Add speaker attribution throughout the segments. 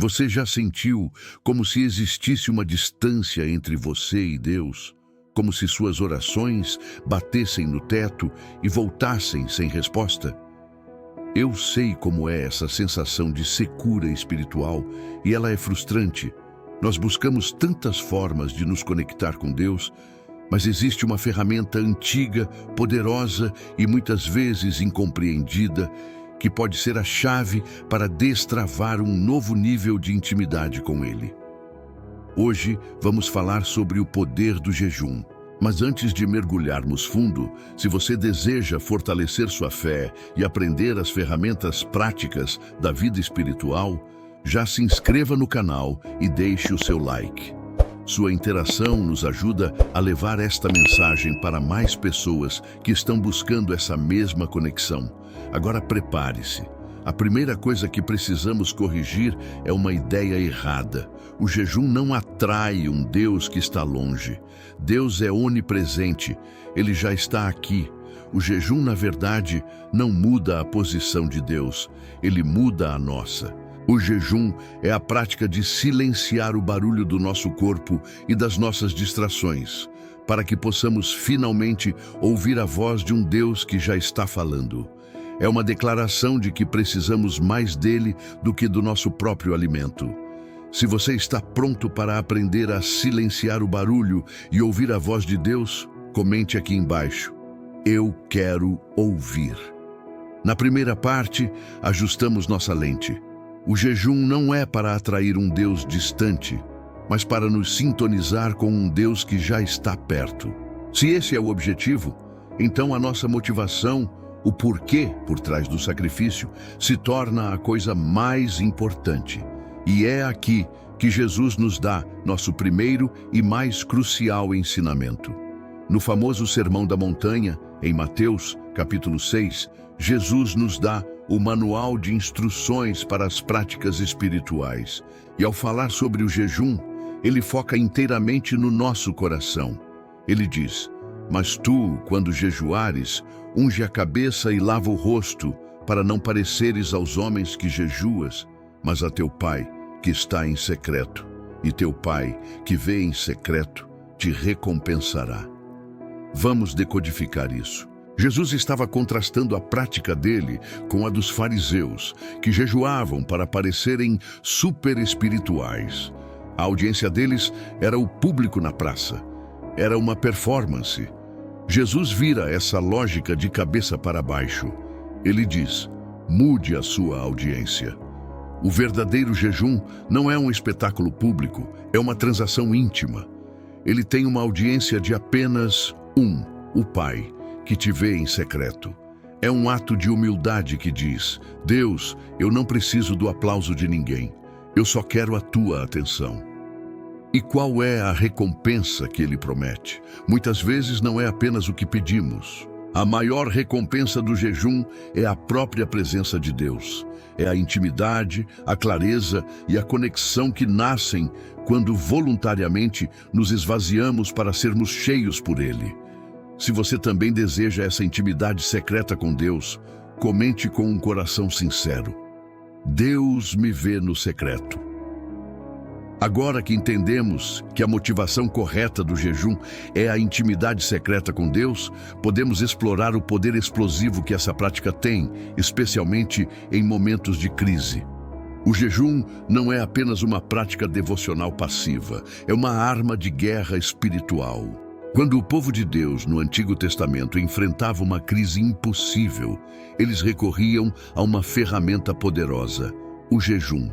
Speaker 1: Você já sentiu como se existisse uma distância entre você e Deus? Como se suas orações batessem no teto e voltassem sem resposta? Eu sei como é essa sensação de secura espiritual e ela é frustrante. Nós buscamos tantas formas de nos conectar com Deus, mas existe uma ferramenta antiga, poderosa e muitas vezes incompreendida, que pode ser a chave para destravar um novo nível de intimidade com Ele. Hoje vamos falar sobre o poder do jejum. Mas antes de mergulharmos fundo, se você deseja fortalecer sua fé e aprender as ferramentas práticas da vida espiritual, já se inscreva no canal e deixe o seu like. Sua interação nos ajuda a levar esta mensagem para mais pessoas que estão buscando essa mesma conexão. Agora prepare-se. A primeira coisa que precisamos corrigir é uma ideia errada. O jejum não atrai um Deus que está longe. Deus é onipresente, Ele já está aqui. O jejum, na verdade, não muda a posição de Deus, Ele muda a nossa. O jejum é a prática de silenciar o barulho do nosso corpo e das nossas distrações, para que possamos finalmente ouvir a voz de um Deus que já está falando. É uma declaração de que precisamos mais dele do que do nosso próprio alimento. Se você está pronto para aprender a silenciar o barulho e ouvir a voz de Deus, comente aqui embaixo. Eu quero ouvir. Na primeira parte, ajustamos nossa lente. O jejum não é para atrair um Deus distante, mas para nos sintonizar com um Deus que já está perto. Se esse é o objetivo, então a nossa motivação, o porquê por trás do sacrifício, se torna a coisa mais importante. E é aqui que Jesus nos dá nosso primeiro e mais crucial ensinamento. No famoso Sermão da Montanha, em Mateus, capítulo 6, Jesus nos dá o manual de instruções para as práticas espirituais. E ao falar sobre o jejum, ele foca inteiramente no nosso coração. Ele diz: "Mas tu, quando jejuares, unge a cabeça e lava o rosto, para não pareceres aos homens que jejuas, mas a teu Pai, que está em secreto. E teu Pai, que vê em secreto, te recompensará." Vamos decodificar isso. Jesus estava contrastando a prática dele com a dos fariseus, que jejuavam para parecerem super espirituais. A audiência deles era o público na praça. Era uma performance. Jesus vira essa lógica de cabeça para baixo. Ele diz: mude a sua audiência. O verdadeiro jejum não é um espetáculo público, é uma transação íntima. Ele tem uma audiência de apenas o Pai, que te vê em secreto. É um ato de humildade que diz: Deus, eu não preciso do aplauso de ninguém, eu só quero a tua atenção. E qual é a recompensa que ele promete? Muitas vezes não é apenas o que pedimos. A maior recompensa do jejum é a própria presença de Deus. É a intimidade, a clareza e a conexão que nascem quando voluntariamente nos esvaziamos para sermos cheios por Ele. Se você também deseja essa intimidade secreta com Deus, comente com um coração sincero: Deus me vê no secreto. Agora que entendemos que a motivação correta do jejum é a intimidade secreta com Deus, podemos explorar o poder explosivo que essa prática tem, especialmente em momentos de crise. O jejum não é apenas uma prática devocional passiva, é uma arma de guerra espiritual. Quando o povo de Deus, no Antigo Testamento, enfrentava uma crise impossível, eles recorriam a uma ferramenta poderosa: o jejum.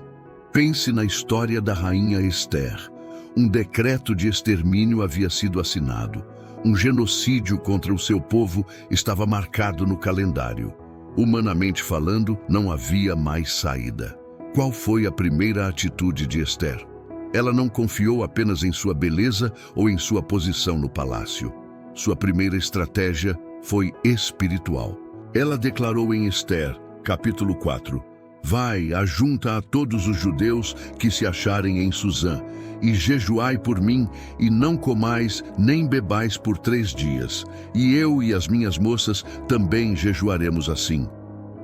Speaker 1: Pense na história da rainha Esther. Um decreto de extermínio havia sido assinado. Um genocídio contra o seu povo estava marcado no calendário. Humanamente falando, não havia mais saída. Qual foi a primeira atitude de Esther? Ela não confiou apenas em sua beleza ou em sua posição no palácio. Sua primeira estratégia foi espiritual. Ela declarou em Esther, capítulo 4, Vai, ajunta a todos os judeus que se acharem em Susã, e jejuai por mim, e não comais nem bebais por 3 dias, e eu e as minhas moças também jejuaremos assim.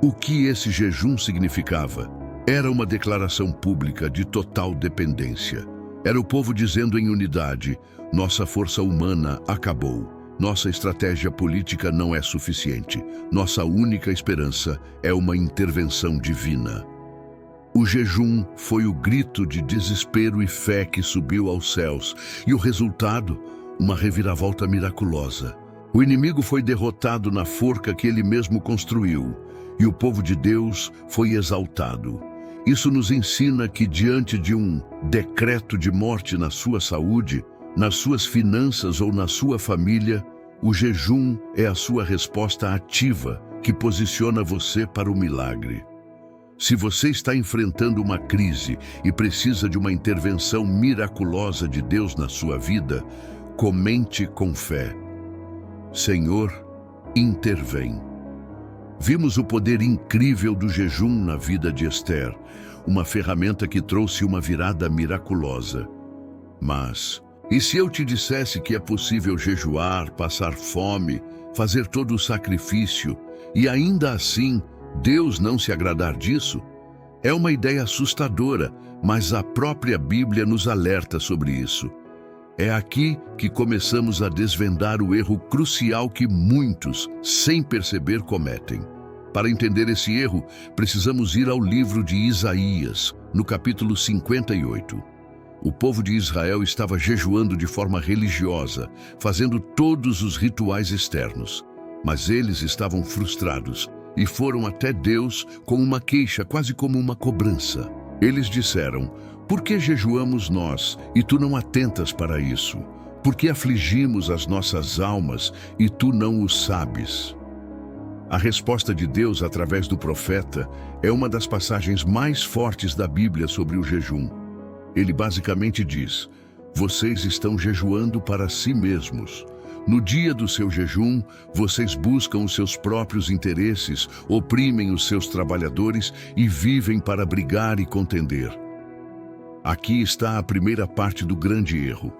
Speaker 1: O que esse jejum significava? Era uma declaração pública de total dependência. Era o povo dizendo em unidade: nossa força humana acabou. Nossa estratégia política não é suficiente. Nossa única esperança é uma intervenção divina. O jejum foi o grito de desespero e fé que subiu aos céus, e o resultado, uma reviravolta miraculosa. O inimigo foi derrotado na forca que ele mesmo construiu, e o povo de Deus foi exaltado. Isso nos ensina que, diante de um decreto de morte na sua saúde, nas suas finanças ou na sua família, o jejum é a sua resposta ativa que posiciona você para o milagre. Se você está enfrentando uma crise e precisa de uma intervenção miraculosa de Deus na sua vida, comente com fé: Senhor, intervém. Vimos o poder incrível do jejum na vida de Esther, uma ferramenta que trouxe uma virada miraculosa. Mas, e se eu te dissesse que é possível jejuar, passar fome, fazer todo o sacrifício, e ainda assim Deus não se agradar disso? É uma ideia assustadora, mas a própria Bíblia nos alerta sobre isso. É aqui que começamos a desvendar o erro crucial que muitos, sem perceber, cometem. Para entender esse erro, precisamos ir ao livro de Isaías, no capítulo 58. O povo de Israel estava jejuando de forma religiosa, fazendo todos os rituais externos. Mas eles estavam frustrados e foram até Deus com uma queixa, quase como uma cobrança. Eles disseram: por que jejuamos nós e tu não atentas para isso? Por que afligimos as nossas almas e tu não o sabes? A resposta de Deus através do profeta é uma das passagens mais fortes da Bíblia sobre o jejum. Ele basicamente diz: vocês estão jejuando para si mesmos. No dia do seu jejum, vocês buscam os seus próprios interesses, oprimem os seus trabalhadores e vivem para brigar e contender. Aqui está a primeira parte do grande erro: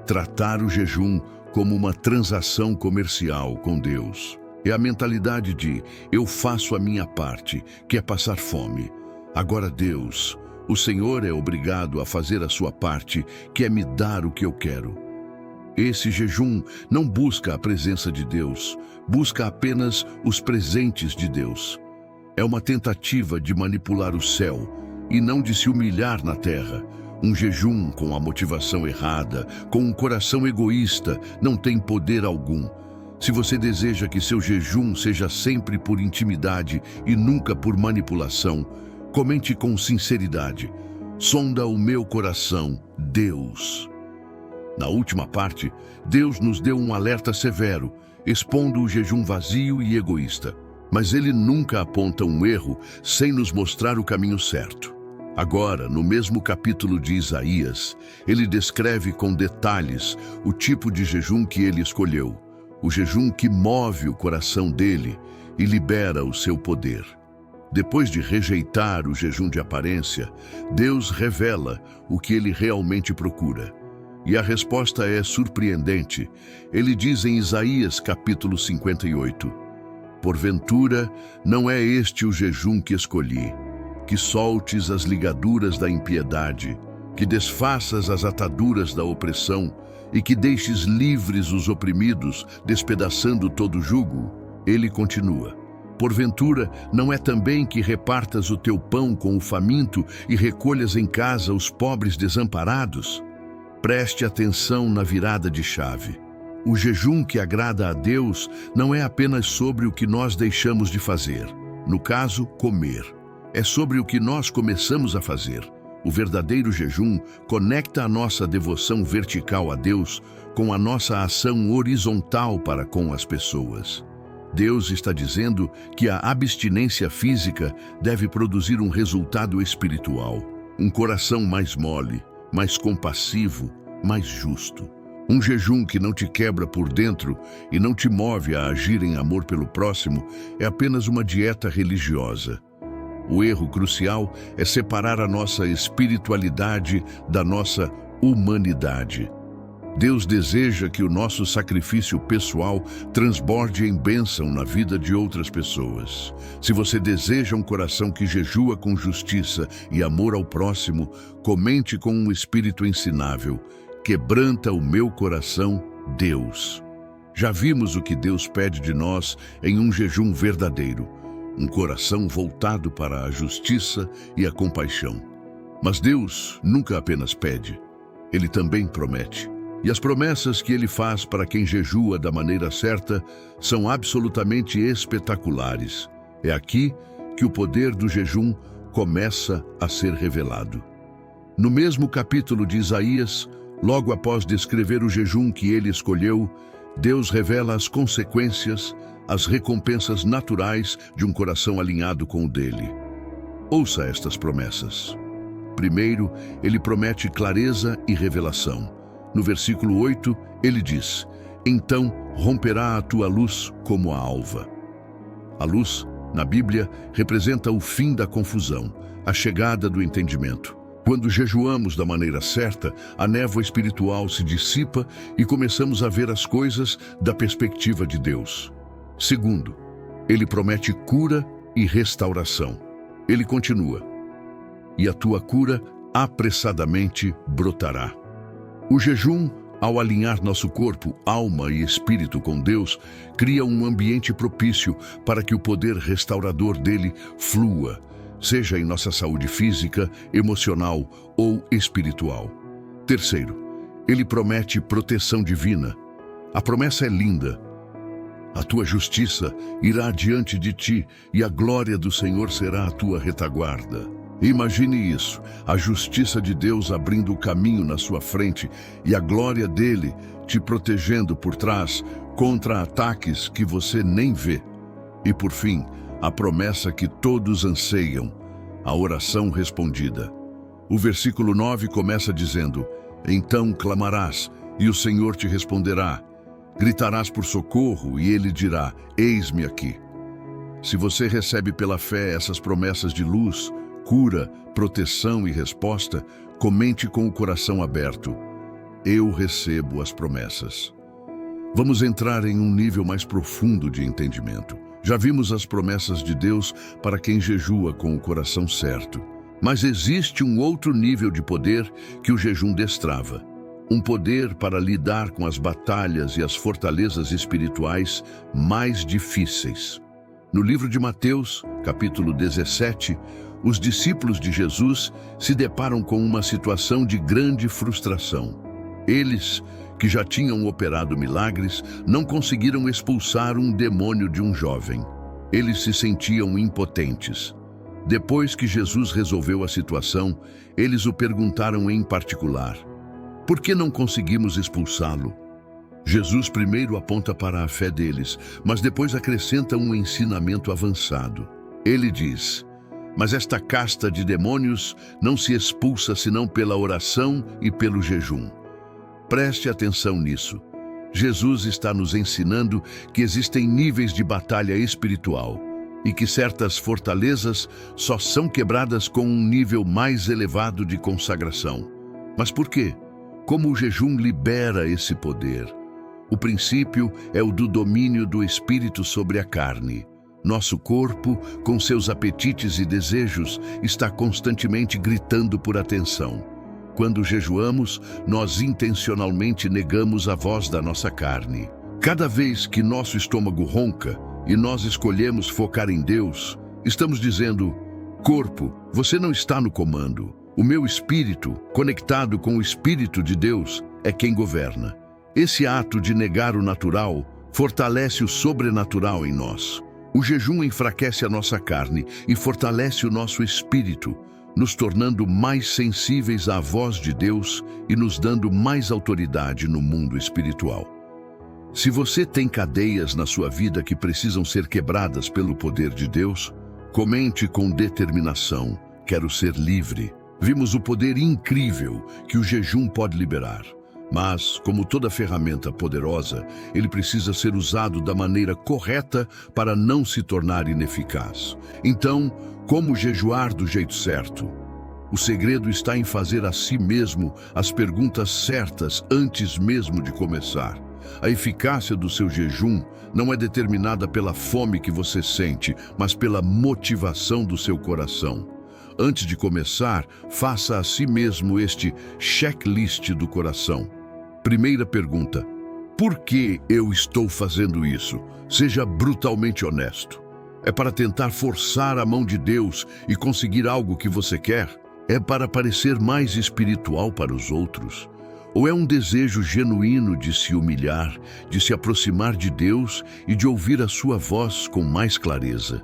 Speaker 1: tratar o jejum como uma transação comercial com Deus. É a mentalidade de: eu faço a minha parte, que é passar fome. Agora Deus, o Senhor, é obrigado a fazer a sua parte, que é me dar o que eu quero. Esse jejum não busca a presença de Deus, busca apenas os presentes de Deus. É uma tentativa de manipular o céu e não de se humilhar na terra. Um jejum com a motivação errada, com um coração egoísta, não tem poder algum. Se você deseja que seu jejum seja sempre por intimidade e nunca por manipulação, comente com sinceridade: sonda o meu coração, Deus. Na última parte, Deus nos deu um alerta severo, expondo o jejum vazio e egoísta. Mas ele nunca aponta um erro sem nos mostrar o caminho certo. Agora, no mesmo capítulo de Isaías, ele descreve com detalhes o tipo de jejum que ele escolheu, o jejum que move o coração dele e libera o seu poder. Depois de rejeitar o jejum de aparência, Deus revela o que ele realmente procura. E a resposta é surpreendente. Ele diz em Isaías capítulo 58, porventura, não é este o jejum que escolhi, que soltes as ligaduras da impiedade, que desfaças as ataduras da opressão e que deixes livres os oprimidos, despedaçando todo jugo? Ele continua, porventura, não é também que repartas o teu pão com o faminto e recolhas em casa os pobres desamparados? Preste atenção na virada de chave. O jejum que agrada a Deus não é apenas sobre o que nós deixamos de fazer, no caso, comer. É sobre o que nós começamos a fazer. O verdadeiro jejum conecta a nossa devoção vertical a Deus com a nossa ação horizontal para com as pessoas. Deus está dizendo que a abstinência física deve produzir um resultado espiritual, um coração mais mole, mais compassivo, mais justo. Um jejum que não te quebra por dentro e não te move a agir em amor pelo próximo é apenas uma dieta religiosa. O erro crucial é separar a nossa espiritualidade da nossa humanidade. Deus deseja que o nosso sacrifício pessoal transborde em bênção na vida de outras pessoas. Se você deseja um coração que jejua com justiça e amor ao próximo, comente com um espírito ensinável: quebranta o meu coração, Deus. Já vimos o que Deus pede de nós em um jejum verdadeiro, um coração voltado para a justiça e a compaixão. Mas Deus nunca apenas pede, Ele também promete. E as promessas que Ele faz para quem jejua da maneira certa são absolutamente espetaculares. É aqui que o poder do jejum começa a ser revelado. No mesmo capítulo de Isaías, logo após descrever o jejum que Ele escolheu, Deus revela as consequências, as recompensas naturais de um coração alinhado com o dele. Ouça estas promessas. Primeiro, Ele promete clareza e revelação. No versículo 8, Ele diz: então romperá a tua luz como a alva. A luz, na Bíblia, representa o fim da confusão, a chegada do entendimento. Quando jejuamos da maneira certa, a névoa espiritual se dissipa e começamos a ver as coisas da perspectiva de Deus. Segundo, Ele promete cura e restauração. Ele continua: e a tua cura apressadamente brotará. O jejum, ao alinhar nosso corpo, alma e espírito com Deus, cria um ambiente propício para que o poder restaurador dele flua, seja em nossa saúde física, emocional ou espiritual. Terceiro, Ele promete proteção divina. A promessa é linda. A tua justiça irá diante de ti e a glória do Senhor será a tua retaguarda. Imagine isso, a justiça de Deus abrindo o caminho na sua frente e a glória dele te protegendo por trás contra ataques que você nem vê. E por fim, a promessa que todos anseiam, a oração respondida. O versículo 9 começa dizendo: então clamarás e o Senhor te responderá. Gritarás por socorro e Ele dirá: eis-me aqui. Se você recebe pela fé essas promessas de luz, cura, proteção e resposta, comente com o coração aberto: eu recebo as promessas. Vamos entrar em um nível mais profundo de entendimento. Já vimos as promessas de Deus para quem jejua com o coração certo. Mas existe um outro nível de poder que o jejum destrava. Um poder para lidar com as batalhas e as fortalezas espirituais mais difíceis. No livro de Mateus, capítulo 17, os discípulos de Jesus se deparam com uma situação de grande frustração. Eles, que já tinham operado milagres, não conseguiram expulsar um demônio de um jovem. Eles se sentiam impotentes. Depois que Jesus resolveu a situação, eles o perguntaram em particular: por que não conseguimos expulsá-lo? Jesus primeiro aponta para a fé deles, mas depois acrescenta um ensinamento avançado. Ele diz: mas esta casta de demônios não se expulsa senão pela oração e pelo jejum. Preste atenção nisso. Jesus está nos ensinando que existem níveis de batalha espiritual e que certas fortalezas só são quebradas com um nível mais elevado de consagração. Mas por quê? Como o jejum libera esse poder? O princípio é o do domínio do espírito sobre a carne. Nosso corpo, com seus apetites e desejos, está constantemente gritando por atenção. Quando jejuamos, nós intencionalmente negamos a voz da nossa carne. Cada vez que nosso estômago ronca e nós escolhemos focar em Deus, estamos dizendo: corpo, você não está no comando. O meu espírito, conectado com o Espírito de Deus, é quem governa. Esse ato de negar o natural fortalece o sobrenatural em nós. O jejum enfraquece a nossa carne e fortalece o nosso espírito, nos tornando mais sensíveis à voz de Deus e nos dando mais autoridade no mundo espiritual. Se você tem cadeias na sua vida que precisam ser quebradas pelo poder de Deus, comente com determinação: quero ser livre. Vimos o poder incrível que o jejum pode liberar. Mas, como toda ferramenta poderosa, ele precisa ser usado da maneira correta para não se tornar ineficaz. Então, como jejuar do jeito certo? O segredo está em fazer a si mesmo as perguntas certas antes mesmo de começar. A eficácia do seu jejum não é determinada pela fome que você sente, mas pela motivação do seu coração. Antes de começar, faça a si mesmo este checklist do coração. Primeira pergunta: por que eu estou fazendo isso? Seja brutalmente honesto. É para tentar forçar a mão de Deus e conseguir algo que você quer? É para parecer mais espiritual para os outros? Ou é um desejo genuíno de se humilhar, de se aproximar de Deus e de ouvir a sua voz com mais clareza?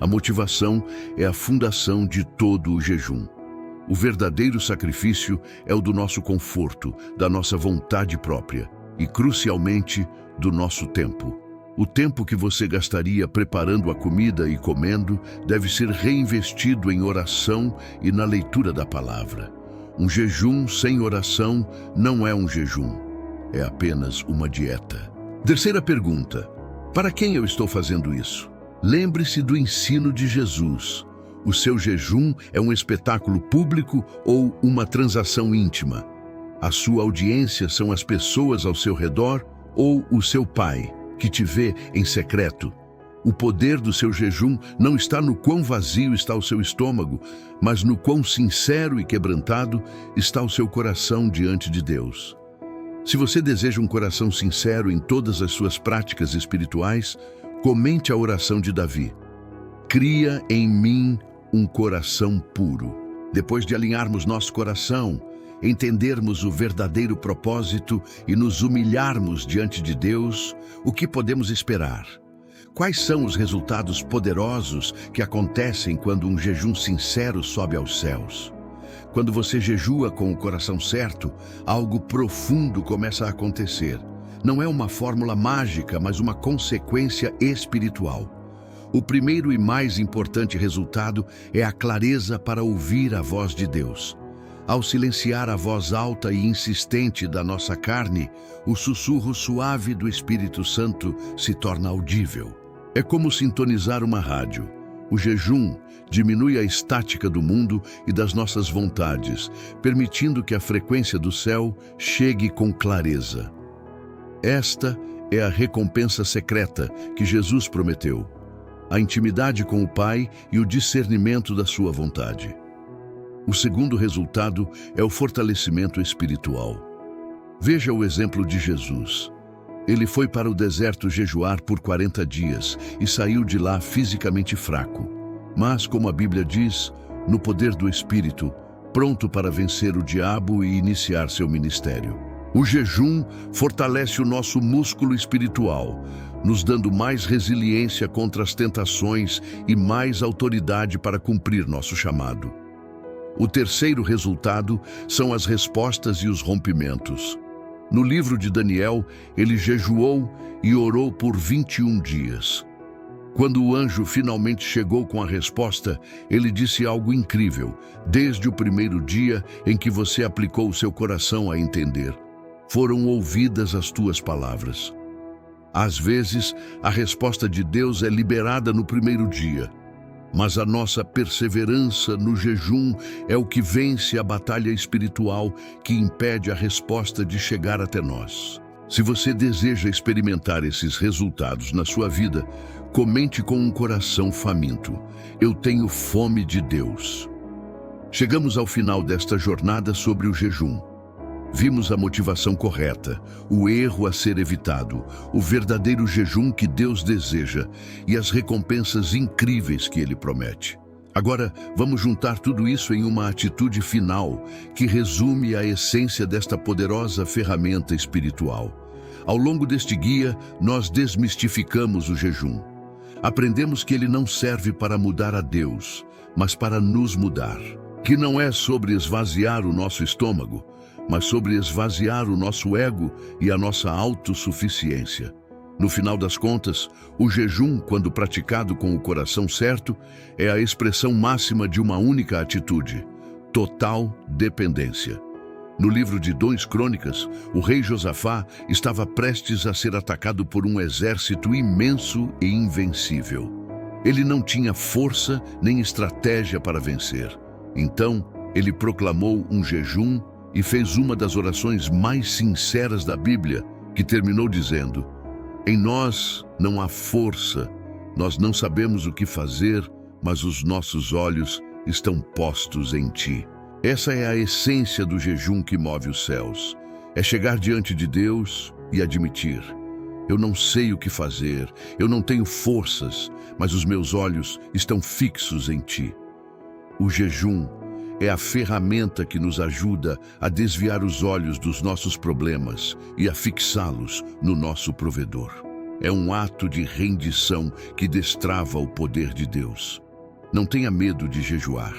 Speaker 1: A motivação é a fundação de todo o jejum. O verdadeiro sacrifício é o do nosso conforto, da nossa vontade própria e, crucialmente, do nosso tempo. O tempo que você gastaria preparando a comida e comendo deve ser reinvestido em oração e na leitura da palavra. Um jejum sem oração não é um jejum, é apenas uma dieta. Terceira pergunta: para quem eu estou fazendo isso? Lembre-se do ensino de Jesus. O seu jejum é um espetáculo público ou uma transação íntima? A sua audiência são as pessoas ao seu redor ou o seu Pai, que te vê em secreto? O poder do seu jejum não está no quão vazio está o seu estômago, mas no quão sincero e quebrantado está o seu coração diante de Deus. Se você deseja um coração sincero em todas as suas práticas espirituais, comente a oração de Davi: cria em mim um coração puro. Depois de alinharmos nosso coração, entendermos o verdadeiro propósito e nos humilharmos diante de Deus, o que podemos esperar? Quais são os resultados poderosos que acontecem quando um jejum sincero sobe aos céus? Quando você jejua com o coração certo, algo profundo começa a acontecer. Não é uma fórmula mágica, mas uma consequência espiritual. O primeiro e mais importante resultado é a clareza para ouvir a voz de Deus. Ao silenciar a voz alta e insistente da nossa carne, o sussurro suave do Espírito Santo se torna audível. É como sintonizar uma rádio. O jejum diminui a estática do mundo e das nossas vontades, permitindo que a frequência do céu chegue com clareza. Esta é a recompensa secreta que Jesus prometeu: a intimidade com o Pai e o discernimento da sua vontade. O segundo resultado é o fortalecimento espiritual. Veja o exemplo de Jesus. Ele foi para o deserto jejuar por 40 dias e saiu de lá fisicamente fraco. Mas, como a Bíblia diz, no poder do Espírito, pronto para vencer o diabo e iniciar seu ministério. O jejum fortalece o nosso músculo espiritual, nos dando mais resiliência contra as tentações e mais autoridade para cumprir nosso chamado. O terceiro resultado são as respostas e os rompimentos. No livro de Daniel, ele jejuou e orou por 21 dias. Quando o anjo finalmente chegou com a resposta, ele disse algo incrível: desde o primeiro dia em que você aplicou o seu coração a entender, foram ouvidas as tuas palavras. Às vezes, a resposta de Deus é liberada no primeiro dia, mas a nossa perseverança no jejum é o que vence a batalha espiritual que impede a resposta de chegar até nós. Se você deseja experimentar esses resultados na sua vida, comente com um coração faminto: eu tenho fome de Deus. Chegamos ao final desta jornada sobre o jejum. Vimos a motivação correta, o erro a ser evitado, o verdadeiro jejum que Deus deseja e as recompensas incríveis que Ele promete. Agora, vamos juntar tudo isso em uma atitude final que resume a essência desta poderosa ferramenta espiritual. Ao longo deste guia, nós desmistificamos o jejum. Aprendemos que ele não serve para mudar a Deus, mas para nos mudar. Que não é sobre esvaziar o nosso estômago, mas sobre esvaziar o nosso ego e a nossa autossuficiência. No final das contas, o jejum, quando praticado com o coração certo, é a expressão máxima de uma única atitude: total dependência. No livro de 2 Crônicas, o rei Josafá estava prestes a ser atacado por um exército imenso e invencível. Ele não tinha força nem estratégia para vencer. Então, Ele proclamou um jejum e fez uma das orações mais sinceras da Bíblia, que terminou dizendo: em nós não há força, nós não sabemos o que fazer, mas os nossos olhos estão postos em ti. Essa é a essência do jejum que move os céus. É chegar diante de Deus e admitir: eu não sei o que fazer, eu não tenho forças, mas os meus olhos estão fixos em ti. O jejum é a ferramenta que nos ajuda a desviar os olhos dos nossos problemas e a fixá-los no nosso provedor. É um ato de rendição que destrava o poder de Deus. Não tenha medo de jejuar.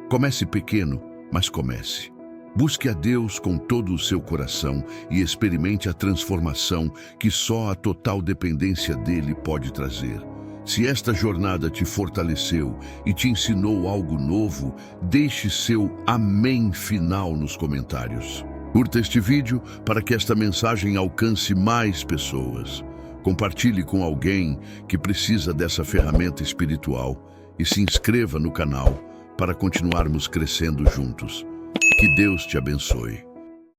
Speaker 1: Comece pequeno, mas comece. Busque a Deus com todo o seu coração e experimente a transformação que só a total dependência dele pode trazer. Se esta jornada te fortaleceu e te ensinou algo novo, deixe seu amém final nos comentários. Curta este vídeo para que esta mensagem alcance mais pessoas. Compartilhe com alguém que precisa dessa ferramenta espiritual e se inscreva no canal para continuarmos crescendo juntos. Que Deus te abençoe.